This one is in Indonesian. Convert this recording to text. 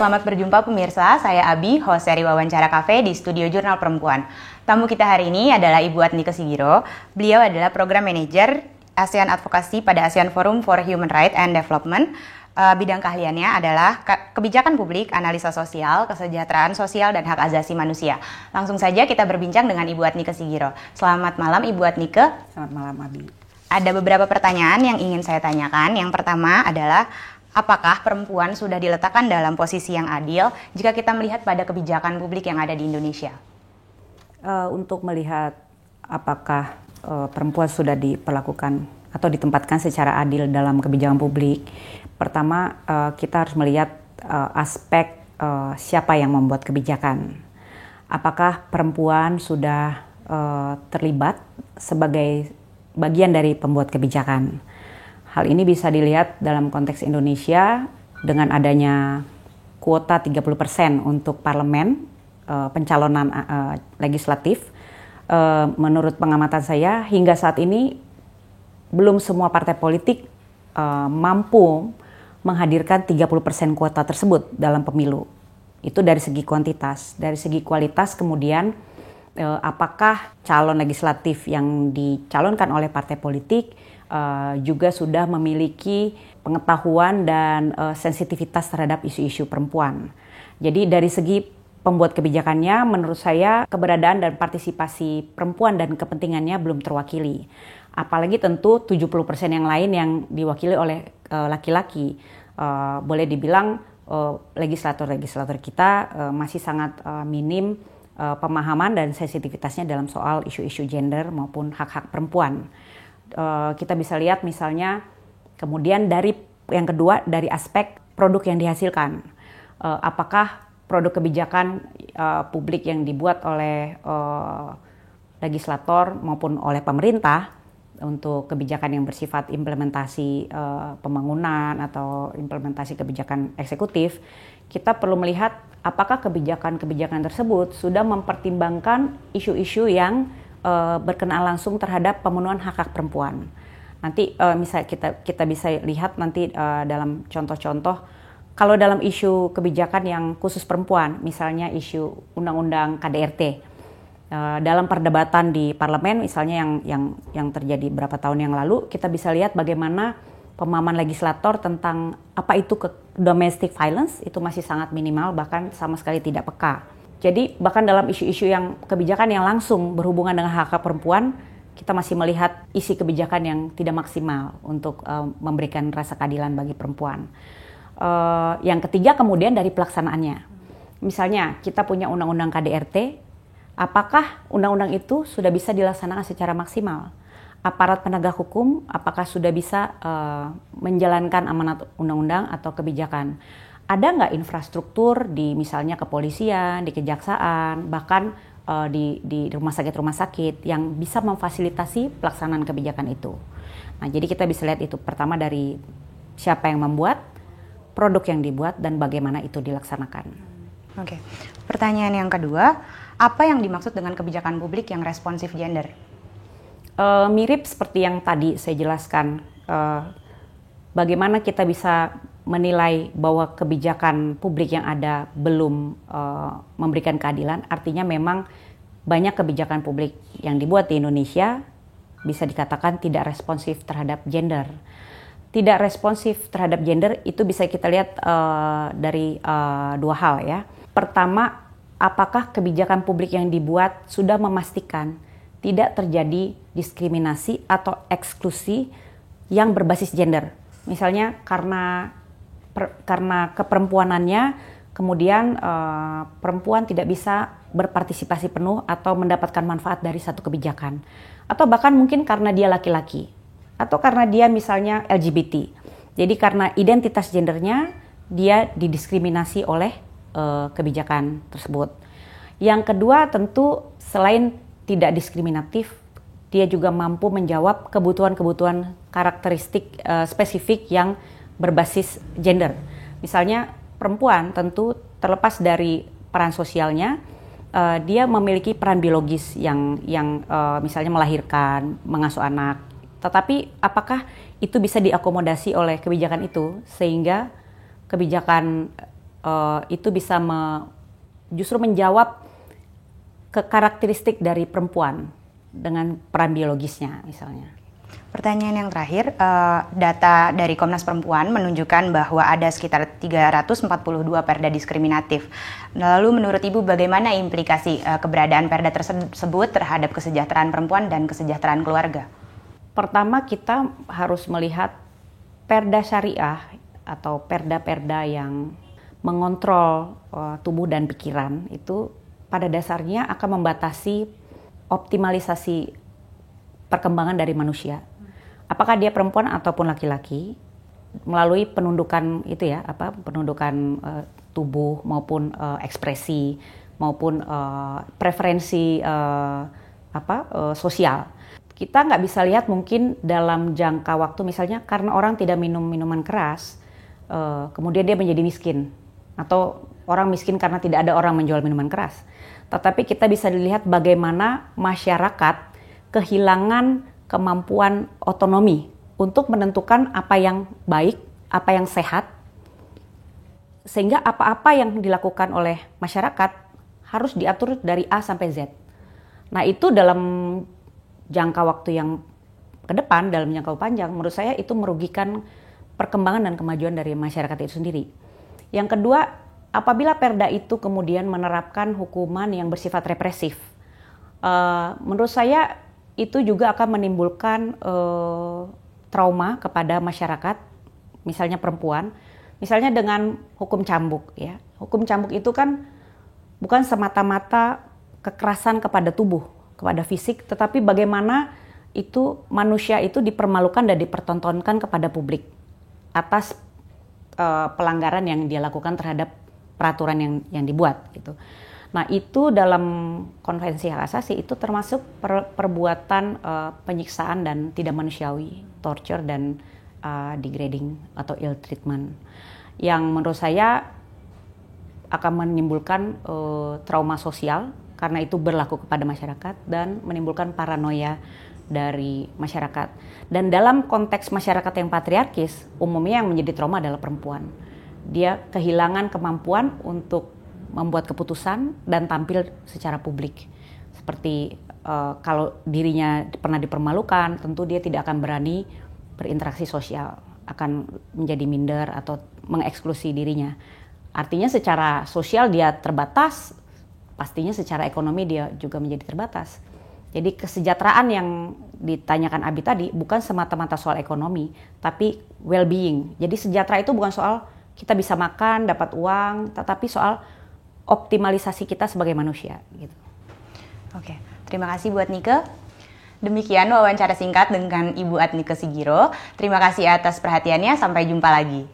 selamat berjumpa pemirsa. Saya Abi, host seri Wawancara Cafe di Studio Jurnal Perempuan. Tamu kita hari ini adalah Ibu Adnika Sigiro. Beliau adalah Program Manager ASEAN Advocacy pada ASEAN Forum for Human Rights and Development. Bidang keahliannya adalah kebijakan publik, analisa sosial, kesejahteraan sosial, dan hak asasi manusia. Langsung saja kita berbincang dengan Ibu Adnika Sigiro. Selamat malam Ibu Adnika. Selamat malam Abi. Ada beberapa pertanyaan yang ingin saya tanyakan. Yang pertama adalah, apakah perempuan sudah diletakkan dalam posisi yang adil jika kita melihat pada kebijakan publik yang ada di Indonesia? Untuk melihat apakah perempuan sudah diperlakukan atau ditempatkan secara adil dalam kebijakan publik, pertama kita harus melihat aspek siapa yang membuat kebijakan. Apakah perempuan sudah terlibat sebagai bagian dari pembuat kebijakan? Hal ini bisa dilihat dalam konteks Indonesia dengan adanya kuota 30% untuk parlemen, pencalonan legislatif. Menurut pengamatan saya, hingga saat ini belum semua partai politik mampu menghadirkan 30% kuota tersebut dalam pemilu. Itu dari segi kuantitas. Dari segi kualitas kemudian, apakah calon legislatif yang dicalonkan oleh partai politik juga sudah memiliki pengetahuan dan sensitivitas terhadap isu-isu perempuan. Jadi dari segi pembuat kebijakannya, menurut saya keberadaan dan partisipasi perempuan dan kepentingannya belum terwakili. Apalagi tentu 70% yang lain yang diwakili oleh laki-laki. Boleh dibilang legislator-legislator kita masih sangat minim pemahaman dan sensitivitasnya dalam soal isu-isu gender maupun hak-hak perempuan. Kita bisa lihat misalnya kemudian dari yang kedua dari aspek produk yang dihasilkan. Apakah produk kebijakan publik yang dibuat oleh legislator maupun oleh pemerintah untuk kebijakan yang bersifat implementasi pembangunan atau implementasi kebijakan eksekutif, kita perlu melihat apakah kebijakan-kebijakan tersebut sudah mempertimbangkan isu-isu yang berkenaan langsung terhadap pemenuhan hak-hak perempuan. Nanti misalnya kita bisa lihat nanti dalam contoh-contoh, kalau dalam isu kebijakan yang khusus perempuan, misalnya isu undang-undang KDRT, dalam perdebatan di parlemen misalnya yang terjadi beberapa tahun yang lalu, kita bisa lihat bagaimana pemahaman legislator tentang apa itu domestic violence itu masih sangat minimal, bahkan sama sekali tidak peka. Jadi bahkan dalam isu-isu yang kebijakan yang langsung berhubungan dengan hak-hak perempuan, kita masih melihat isi kebijakan yang tidak maksimal untuk memberikan rasa keadilan bagi perempuan. Yang ketiga kemudian dari pelaksanaannya. Misalnya kita punya undang-undang KDRT, apakah undang-undang itu sudah bisa dilaksanakan secara maksimal? Aparat penegak hukum apakah sudah bisa menjalankan amanat undang-undang atau kebijakan? Ada nggak infrastruktur di misalnya kepolisian, di kejaksaan, bahkan di rumah sakit yang bisa memfasilitasi pelaksanaan kebijakan itu. Nah, jadi kita bisa lihat itu pertama dari siapa yang membuat, produk yang dibuat, dan bagaimana itu dilaksanakan. Oke. Pertanyaan yang kedua, apa yang dimaksud dengan kebijakan publik yang responsif gender? Mirip seperti yang tadi saya jelaskan. Bagaimana kita bisa menilai bahwa kebijakan publik yang ada belum memberikan keadilan, artinya memang banyak kebijakan publik yang dibuat di Indonesia bisa dikatakan tidak responsif terhadap gender. Tidak responsif terhadap gender itu bisa kita lihat dari dua hal ya. Pertama, apakah kebijakan publik yang dibuat sudah memastikan tidak terjadi diskriminasi atau eksklusi yang berbasis gender. Misalnya karena keperempuanannya, kemudian perempuan tidak bisa berpartisipasi penuh atau mendapatkan manfaat dari satu kebijakan. Atau bahkan mungkin karena dia laki-laki, atau karena dia misalnya LGBT. Jadi karena identitas gendernya, dia didiskriminasi oleh kebijakan tersebut. Yang kedua tentu selain tidak diskriminatif, dia juga mampu menjawab kebutuhan-kebutuhan karakteristik spesifik yang berbasis gender. Misalnya perempuan tentu terlepas dari peran sosialnya, dia memiliki peran biologis yang misalnya melahirkan, mengasuh anak. Tetapi apakah itu bisa diakomodasi oleh kebijakan itu sehingga kebijakan itu bisa justru menjawab ke karakteristik dari perempuan dengan peran biologisnya misalnya. Pertanyaan yang terakhir, data dari Komnas Perempuan menunjukkan bahwa ada sekitar 342 perda diskriminatif. Lalu menurut Ibu bagaimana implikasi keberadaan perda tersebut terhadap kesejahteraan perempuan dan kesejahteraan keluarga? Pertama, kita harus melihat perda syariah atau perda-perda yang mengontrol tubuh dan pikiran itu pada dasarnya akan membatasi optimalisasi perkembangan dari manusia. Apakah dia perempuan ataupun laki-laki, melalui penundukan itu ya, penundukan tubuh maupun ekspresi maupun preferensi sosial. Kita nggak bisa lihat mungkin dalam jangka waktu misalnya karena orang tidak minum minuman keras, kemudian dia menjadi miskin, atau orang miskin karena tidak ada orang menjual minuman keras. Tetapi kita bisa dilihat bagaimana masyarakat kehilangan kemampuan otonomi untuk menentukan apa yang baik, apa yang sehat, sehingga apa-apa yang dilakukan oleh masyarakat harus diatur dari A sampai Z. Nah itu dalam jangka waktu yang ke depan, dalam jangka panjang, menurut saya itu merugikan perkembangan dan kemajuan dari masyarakat itu sendiri. Yang kedua, apabila perda itu kemudian menerapkan hukuman yang bersifat represif, menurut saya itu juga akan menimbulkan trauma kepada masyarakat, misalnya perempuan, misalnya dengan hukum cambuk ya. Hukum cambuk itu kan bukan semata-mata kekerasan kepada tubuh, kepada fisik, tetapi bagaimana itu manusia itu dipermalukan dan dipertontonkan kepada publik atas pelanggaran yang dia lakukan terhadap peraturan yang dibuat gitu. Nah itu dalam konvensi hak asasi itu termasuk perbuatan penyiksaan dan tidak manusiawi, torture dan degrading atau ill treatment, yang menurut saya akan menimbulkan trauma sosial karena itu berlaku kepada masyarakat dan menimbulkan paranoia dari masyarakat. Dan dalam konteks masyarakat yang patriarkis, umumnya yang menjadi trauma adalah perempuan. Dia kehilangan kemampuan untuk membuat keputusan dan tampil secara publik. Seperti kalau dirinya pernah dipermalukan, tentu dia tidak akan berani berinteraksi sosial, akan menjadi minder atau mengeksklusi dirinya. Artinya secara sosial dia terbatas, pastinya secara ekonomi dia juga menjadi terbatas. Jadi kesejahteraan yang ditanyakan Abi tadi bukan semata-mata soal ekonomi, tapi well-being. Jadi sejahtera itu bukan soal kita bisa makan, dapat uang, tetapi soal optimalisasi kita sebagai manusia gitu. Oke, terima kasih buat Nike. Demikian wawancara singkat dengan Ibu Adnike Sigiro. Terima kasih atas perhatiannya, sampai jumpa lagi.